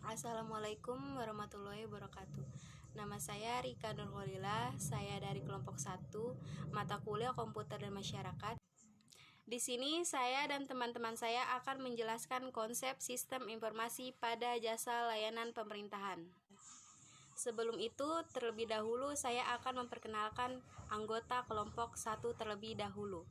Assalamualaikum warahmatullahi wabarakatuh. Nama saya Rika Nurholila, saya dari kelompok 1, mata kuliah Komputer dan Masyarakat. Di sini saya dan teman-teman saya akan menjelaskan konsep sistem informasi pada jasa layanan pemerintahan. Sebelum itu, terlebih dahulu saya akan memperkenalkan anggota kelompok 1 terlebih dahulu.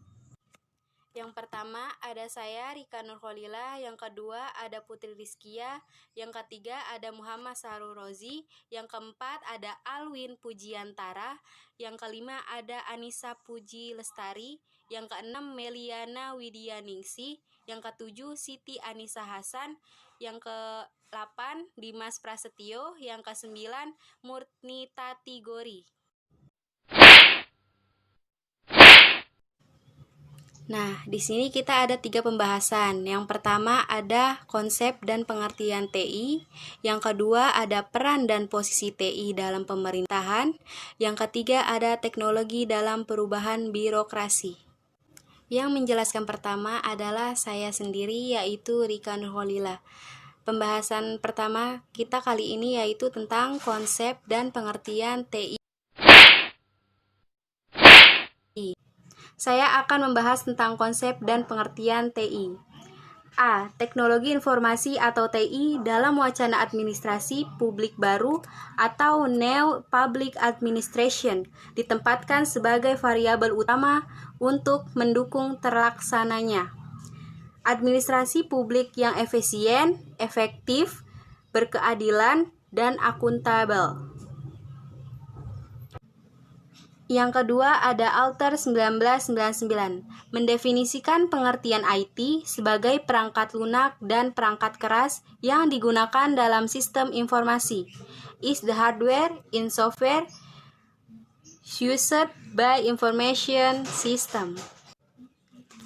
Yang pertama ada saya Rika Nurholila, yang kedua ada Putri Rizkia, yang ketiga ada Muhammad Sahrul Rozi, yang keempat ada Alwin Pujiantara, yang kelima ada Anissa Puji Lestari, yang keenam Meliana Widyaningsih, yang ketujuh Siti Anissa Hasan, yang ke-8 Dimas Prasetyo, yang ke-9 Murni Tatigori. Nah, di sini kita ada 3 pembahasan. Yang pertama ada konsep dan pengertian TI. Yang kedua ada peran dan posisi TI dalam pemerintahan. Yang ketiga ada teknologi dalam perubahan birokrasi. Yang menjelaskan pertama adalah saya sendiri, yaitu Rika Nurholila. Pembahasan pertama kita kali ini yaitu tentang konsep dan pengertian TI. Saya akan membahas tentang konsep dan pengertian TI. A. Teknologi informasi atau TI dalam wacana administrasi publik baru atau New Public Administration ditempatkan sebagai variabel utama untuk mendukung terlaksananya administrasi publik yang efisien, efektif, berkeadilan, dan akuntabel. Yang kedua ada Alter 1999, mendefinisikan pengertian IT sebagai perangkat lunak dan perangkat keras yang digunakan dalam sistem informasi. Is the hardware in software used by information system.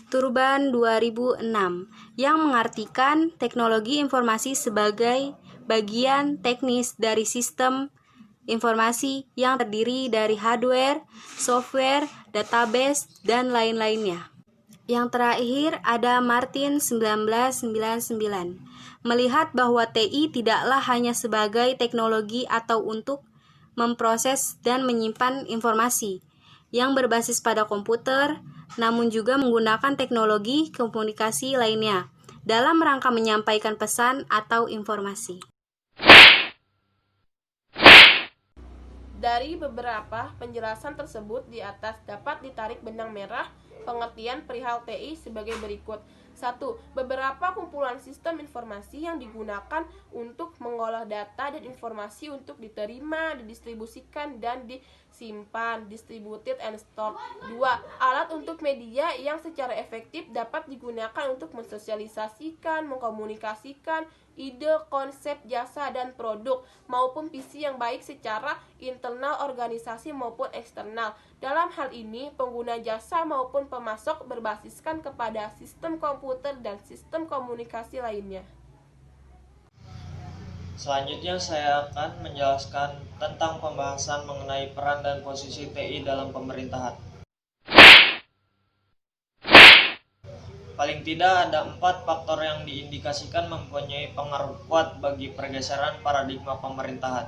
Turban 2006, yang mengartikan teknologi informasi sebagai bagian teknis dari sistem informasi yang terdiri dari hardware, software, database, dan lain-lainnya. Yang terakhir ada Martin 1999, melihat bahwa TI tidaklah hanya sebagai teknologi atau untuk memproses dan menyimpan informasi yang berbasis pada komputer, namun juga menggunakan teknologi komunikasi lainnya dalam rangka menyampaikan pesan atau informasi. Dari beberapa penjelasan tersebut di atas dapat ditarik benang merah pengertian perihal TI sebagai berikut. 1. Beberapa kumpulan sistem informasi yang digunakan untuk mengolah data dan informasi untuk diterima, didistribusikan, dan disimpan, distributed and stored. 2. Alat untuk media yang secara efektif dapat digunakan untuk mensosialisasikan, mengkomunikasikan ide, konsep, jasa, dan produk maupun visi yang baik secara internal organisasi maupun eksternal. Dalam hal ini, pengguna jasa maupun pemasok berbasiskan kepada sistem komputer dan sistem komunikasi lainnya. Selanjutnya saya akan menjelaskan tentang pembahasan mengenai peran dan posisi TI dalam pemerintahan. Paling tidak ada 4 faktor yang diindikasikan mempunyai pengaruh kuat bagi pergeseran paradigma pemerintahan.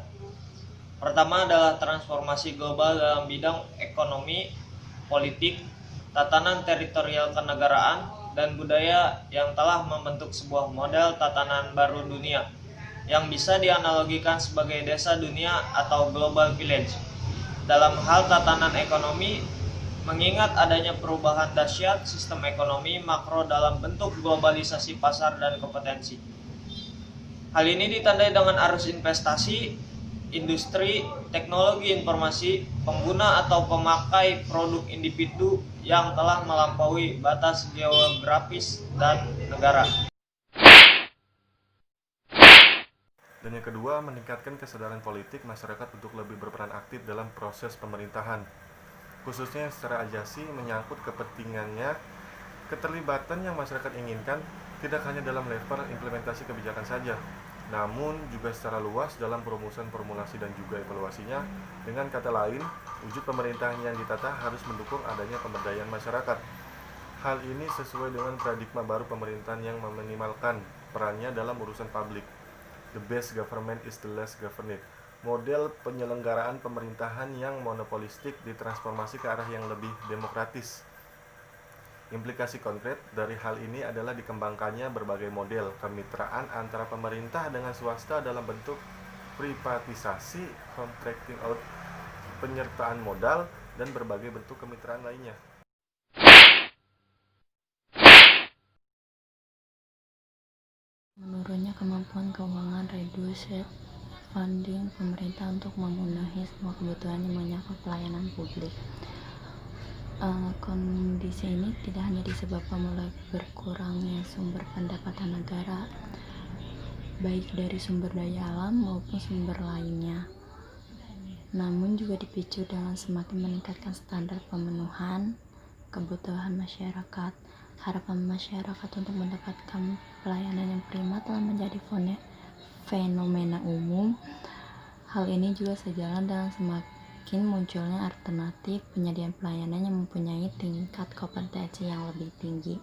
Pertama adalah transformasi global dalam bidang ekonomi, politik, tatanan teritorial kenegaraan, dan budaya yang telah membentuk sebuah model tatanan baru dunia yang bisa dianalogikan sebagai desa dunia atau global village. Dalam hal tatanan ekonomi, mengingat adanya perubahan dahsyat sistem ekonomi makro dalam bentuk globalisasi pasar dan kompetensi. Hal ini ditandai dengan arus investasi, industri, teknologi informasi, pengguna atau pemakai produk individu yang telah melampaui batas geografis dan negara. Dan yang kedua, meningkatkan kesadaran politik masyarakat untuk lebih berperan aktif dalam proses pemerintahan, khususnya secara ajasi menyangkut kepentingannya. Keterlibatan yang masyarakat inginkan tidak hanya dalam level implementasi kebijakan saja, namun juga secara luas dalam perumusan formulasi dan juga evaluasinya. Dengan kata lain, wujud pemerintahan yang ditata harus mendukung adanya pemberdayaan masyarakat. Hal ini sesuai dengan paradigma baru pemerintahan yang meminimalkan perannya dalam urusan publik. The best government is the less governed. Model penyelenggaraan pemerintahan yang monopolistik ditransformasi ke arah yang lebih demokratis. Implikasi konkret dari hal ini adalah dikembangkannya berbagai model kemitraan antara pemerintah dengan swasta dalam bentuk privatisasi, contracting out, penyertaan modal, dan berbagai bentuk kemitraan lainnya. Menurunnya kemampuan keuangan reduce funding pemerintah untuk memenuhi semua kebutuhan yang menyangkut pelayanan publik. Kondisi ini tidak hanya disebabkan oleh berkurangnya sumber pendapatan negara, baik dari sumber daya alam maupun sumber lainnya, namun juga dipicu dengan semakin meningkatkan standar pemenuhan kebutuhan masyarakat. Harapan masyarakat untuk mendapatkan pelayanan yang prima telah menjadi fenomena umum. Hal ini juga sejalan dengan semakin munculnya alternatif penyediaan pelayanan yang mempunyai tingkat kompetensi yang lebih tinggi.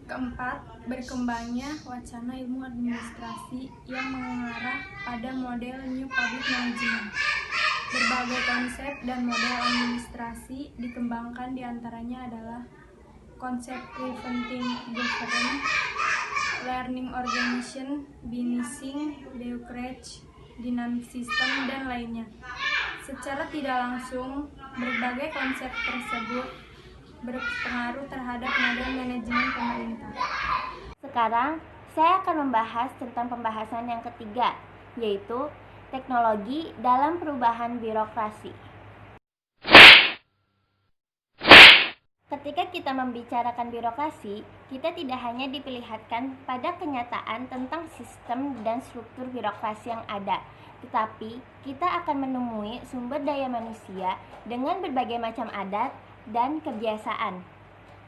Keempat, berkembangnya wacana ilmu administrasi yang mengarah pada model New Public Management. Berbagai konsep dan model administrasi dikembangkan, diantaranya adalah konsep preventing governance, learning organization, binary, bureaucracy, dynamic system, dan lainnya. Secara tidak langsung, berbagai konsep tersebut berpengaruh terhadap model manajemen pemerintah. Sekarang, saya akan membahas tentang pembahasan yang ketiga, yaitu teknologi dalam perubahan birokrasi. Ketika kita membicarakan birokrasi, kita tidak hanya diperlihatkan pada kenyataan tentang sistem dan struktur birokrasi yang ada, tetapi kita akan menemui sumber daya manusia dengan berbagai macam adat dan kebiasaan.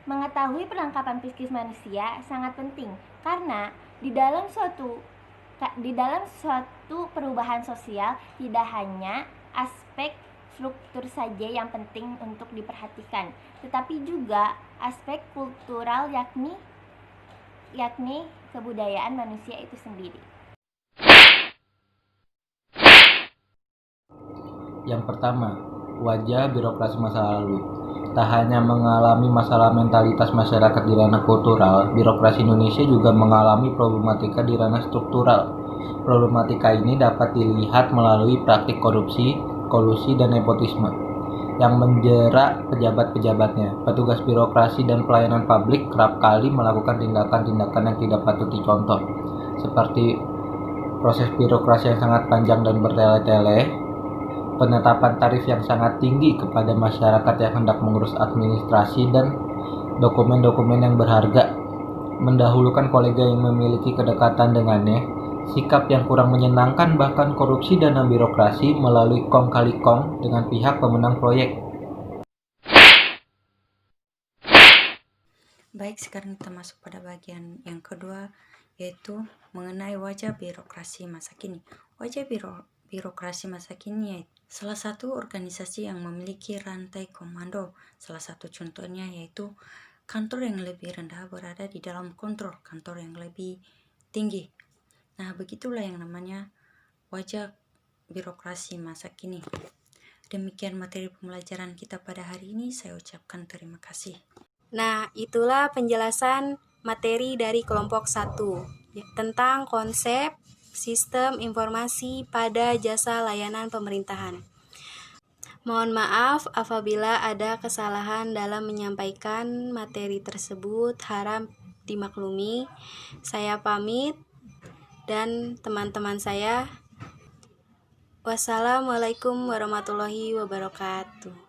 Mengetahui perlengkapan psikis manusia sangat penting, karena di dalam suatu perubahan sosial tidak hanya aspek struktur saja yang penting untuk diperhatikan, tetapi juga aspek kultural yakni kebudayaan manusia itu sendiri. Yang pertama, wajah birokrasi masa lalu. Tak hanya mengalami masalah mentalitas masyarakat di ranah kultural, birokrasi Indonesia juga mengalami problematika di ranah struktural. Problematika ini dapat dilihat melalui praktik korupsi, kolusi, dan nepotisme yang menjerat pejabat-pejabatnya. Petugas birokrasi dan pelayanan publik kerap kali melakukan tindakan-tindakan yang tidak patut dicontoh, seperti proses birokrasi yang sangat panjang dan bertele-tele, penetapan tarif yang sangat tinggi kepada masyarakat yang hendak mengurus administrasi dan dokumen-dokumen yang berharga, mendahulukan kolega yang memiliki kedekatan dengannya, sikap yang kurang menyenangkan, bahkan korupsi dana birokrasi melalui kong kali kong dengan pihak pemenang proyek. Baik, sekarang kita masuk pada bagian yang kedua, yaitu mengenai wajah birokrasi masa kini. Wajah birokrasi masa kini yaitu salah satu organisasi yang memiliki rantai komando. Salah satu contohnya yaitu kantor yang lebih rendah berada di dalam kontrol kantor yang lebih tinggi. Nah, begitulah yang namanya wajah birokrasi masa kini. Demikian materi pembelajaran kita pada hari ini. Saya ucapkan terima kasih. Nah, itulah penjelasan materi dari kelompok 1 tentang konsep sistem informasi pada jasa layanan pemerintahan. Mohon maaf apabila ada kesalahan dalam menyampaikan materi tersebut, harap dimaklumi. Saya pamit dan teman-teman saya. Wassalamualaikum warahmatullahi wabarakatuh.